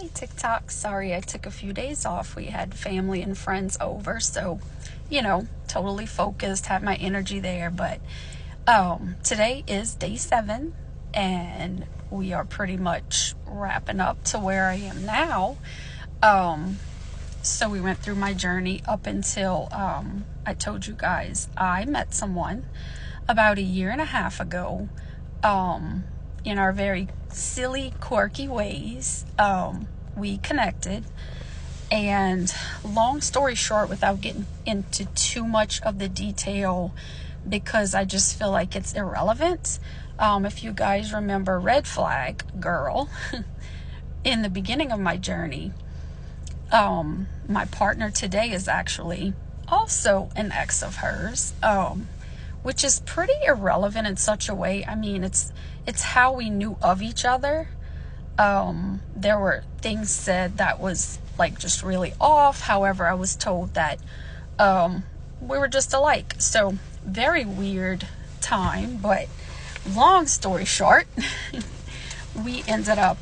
Hey TikTok, sorry I took a few days off. We had family and friends over, so totally focused, had my energy there. But today is day 7, and we are pretty much wrapping up to where I am now. So we went through my journey up until I told you guys I met someone about a year and a half ago. In our very silly, quirky ways, we connected. And long story short, without getting into too much of the detail, because I just feel like it's irrelevant. If you guys remember Red Flag Girl, in the beginning of my journey, my partner today is actually also an ex of hers, which is pretty irrelevant in such a way. I mean, it's how we knew of each other. There were things said that was like just really off. However, I was told that we were just alike. So very weird time, but long story short, we ended up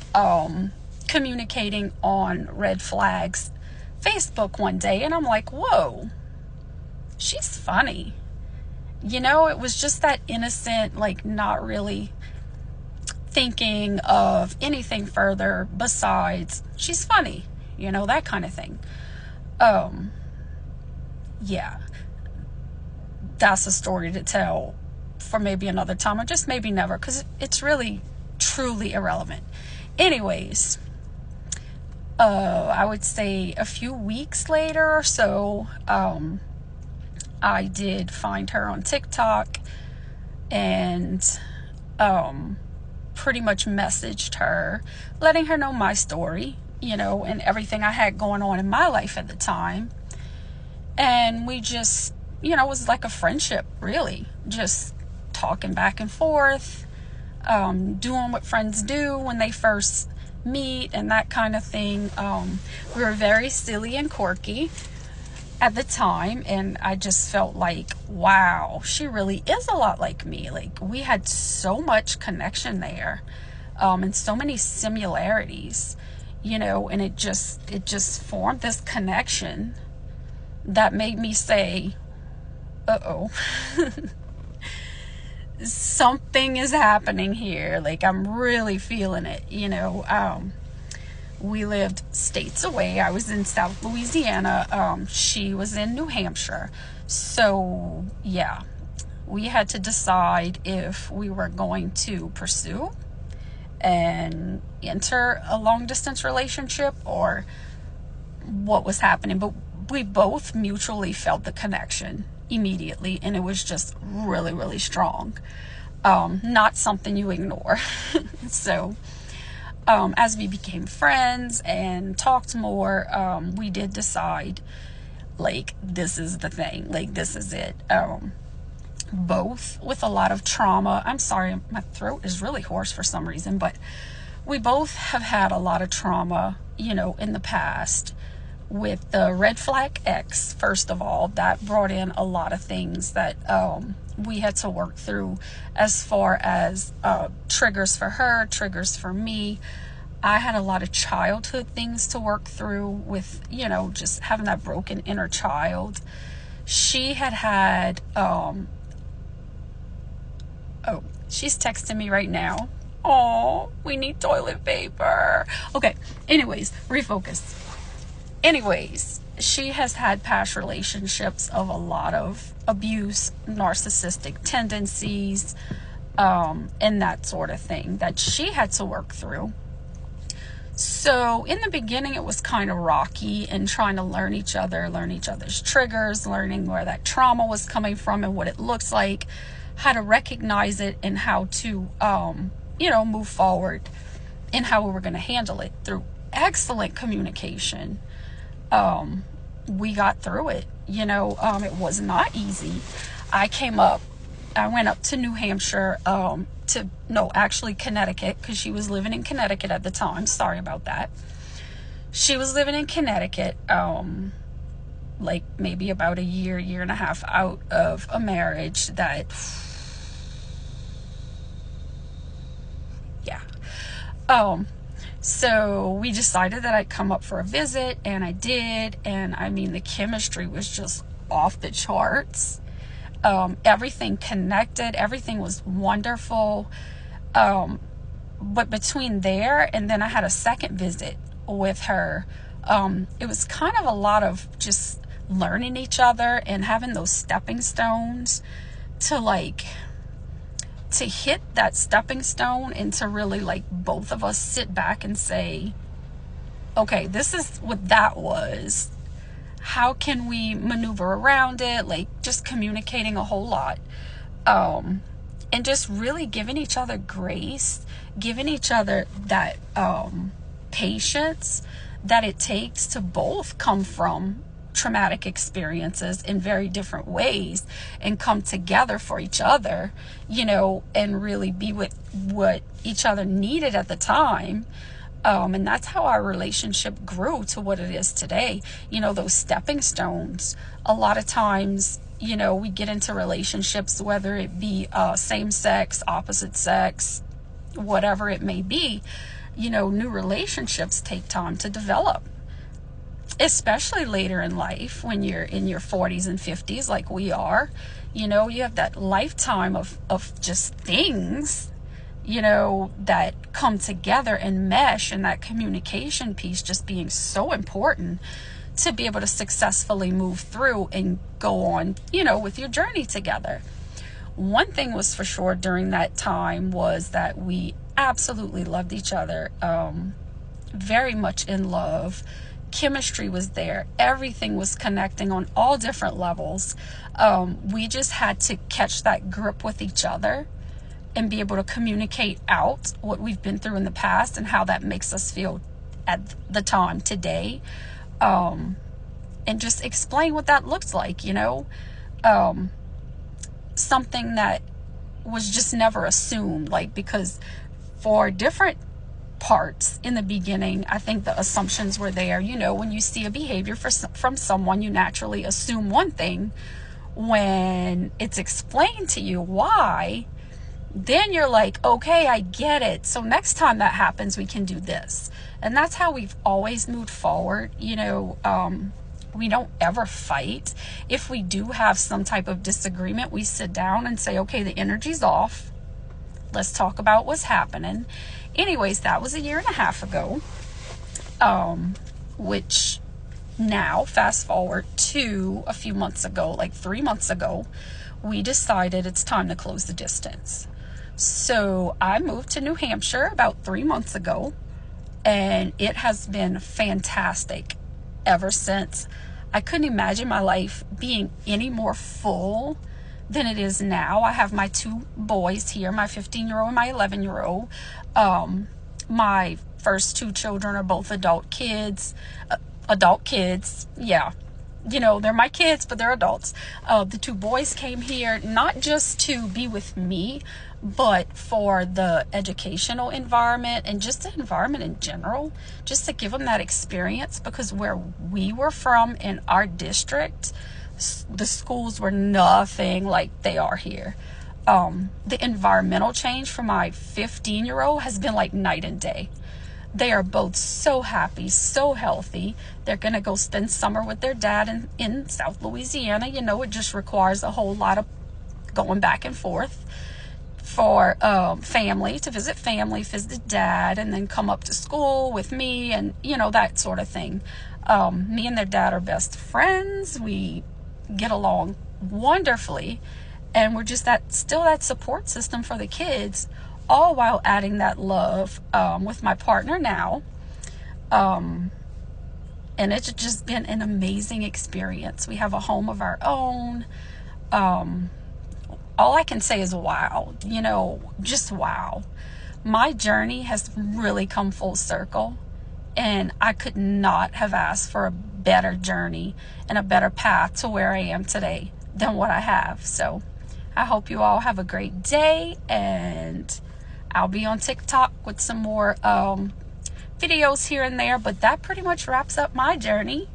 communicating on Red Flag's Facebook one day, and I'm like, whoa, she's funny. It was just that innocent, like not really thinking of anything further besides she's funny, that kind of thing. Yeah, that's a story to tell for maybe another time, or just maybe never, because it's really truly irrelevant. Anyways, I would say a few weeks later or so, I did find her on TikTok and pretty much messaged her, letting her know my story, and everything I had going on in my life at the time. And we just, it was like a friendship, really. Just talking back and forth, doing what friends do when they first meet and that kind of thing. We were very silly and quirky at the time, and I just felt like, wow, she really is a lot like me. Like, we had so much connection there, and so many similarities, and it just formed this connection that made me say, uh-oh, something is happening here. Like, I'm really feeling it, We lived states away. I was in South Louisiana. She was in New Hampshire. So, yeah, we had to decide if we were going to pursue and enter a long-distance relationship or what was happening. But we both mutually felt the connection immediately, and it was just really, really strong. Not something you ignore. So, as we became friends and talked more, we did decide, like, this is the thing, like, this is it. Both with a lot of trauma. I'm sorry, my throat is really hoarse for some reason, but we both have had a lot of trauma, in the past. With the Red Flag ex, first of all, that brought in a lot of things that we had to work through, as far as triggers for her, triggers for me. I had a lot of childhood things to work through with, just having that broken inner child. She had she's texting me right now. Oh, we need toilet paper. Okay, anyways, refocus. Anyways, she has had past relationships of a lot of abuse, narcissistic tendencies, and that sort of thing that she had to work through. So in the beginning, it was kind of rocky and trying to learn each other's triggers, learning where that trauma was coming from and what it looks like, how to recognize it, and how to, move forward and how we were going to handle it. Through excellent communication, we got through it. It was not easy. I went up to New Hampshire, Connecticut, because she was living in Connecticut at the time. Sorry about that. She was living in Connecticut, like maybe about a year and a half out of a marriage that, yeah. So we decided that I'd come up for a visit, and I did. And I mean, the chemistry was just off the charts. Everything connected, everything was wonderful. But between there and then I had a second visit with her, it was kind of a lot of just learning each other and having those stepping stones to hit that stepping stone, and to really like both of us sit back and say, okay, this is what that was. How can we maneuver around it? Like, just communicating a whole lot. And just really giving each other grace, giving each other that patience that it takes to both come from traumatic experiences in very different ways and come together for each other, and really be with what each other needed at the time. And that's how our relationship grew to what it is today. Those stepping stones, a lot of times, we get into relationships, whether it be same sex, opposite sex, whatever it may be, new relationships take time to develop, especially later in life when you're in your 40s and 50s like we are. You have that lifetime of just things, that come together and mesh, and that communication piece just being so important to be able to successfully move through and go on, with your journey together. One thing was for sure during that time was that we absolutely loved each other, very much in love. Chemistry was there. Everything was connecting on all different levels. We just had to catch that grip with each other and be able to communicate out what we've been through in the past and how that makes us feel at the time today. And just explain what that looks like, something that was just never assumed, because for different parts in the beginning, I think the assumptions were there. When you see a behavior from someone, you naturally assume one thing. When it's explained to you why, then you're like, okay, I get it. So next time that happens, we can do this. And that's how we've always moved forward. We don't ever fight. If we do have some type of disagreement, we sit down and say, okay, the energy's off. Let's talk about what's happening. Anyways, that was 1.5 years ago. Which now, fast forward to a few months ago, like 3 months ago, we decided it's time to close the distance. So I moved to New Hampshire about 3 months ago, and it has been fantastic ever since. I couldn't imagine my life being any more full than it is now. I have my 2 boys here, my 15-year-old and my 11-year-old. My first 2 children are both adult kids. Yeah. They're my kids, but they're adults. The 2 boys came here not just to be with me, but for the educational environment and just the environment in general, just to give them that experience, because where we were from in our district, the schools were nothing like they are here. The environmental change for my 15-year-old has been like night and day. They are both so happy, so healthy. They're going to go spend summer with their dad in South Louisiana. It just requires a whole lot of going back and forth for family, to visit dad, and then come up to school with me and, that sort of thing. Me and their dad are best friends. We get along wonderfully, and we're just still that support system for the kids, all while adding that love with my partner now. And it's just been an amazing experience. We have a home of our own. All I can say is wow, just wow. My journey has really come full circle, and I could not have asked for a better journey and a better path to where I am today than what I have. So I hope you all have a great day, and I'll be on TikTok with some more videos here and there, but that pretty much wraps up my journey.